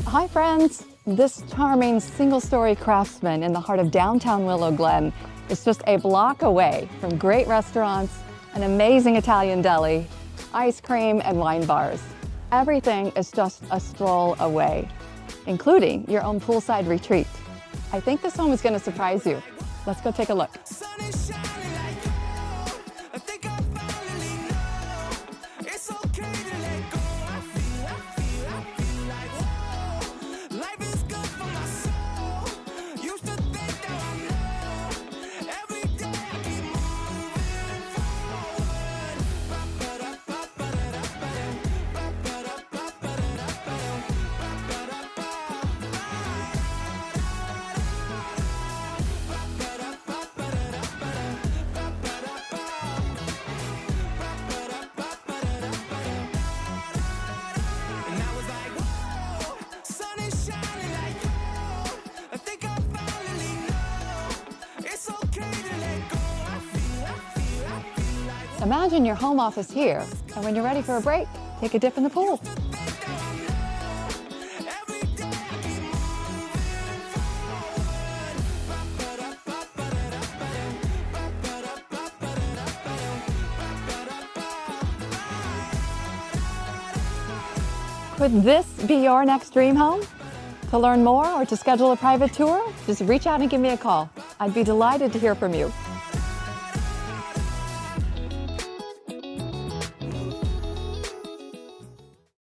Hi friends! This charming single-story craftsman in the heart of downtown Willow Glen is just a block away from great restaurants, an amazing Italian deli, ice cream, and wine bars. Everything is just a stroll away, including your own poolside retreat. I think this home is going to surprise you. Let's go take a look. Imagine your home office here, and when you're ready for a break, take a dip in the pool. Could this be your next dream home? To learn more or to schedule a private tour, just reach out and give me a call. I'd be delighted to hear from you.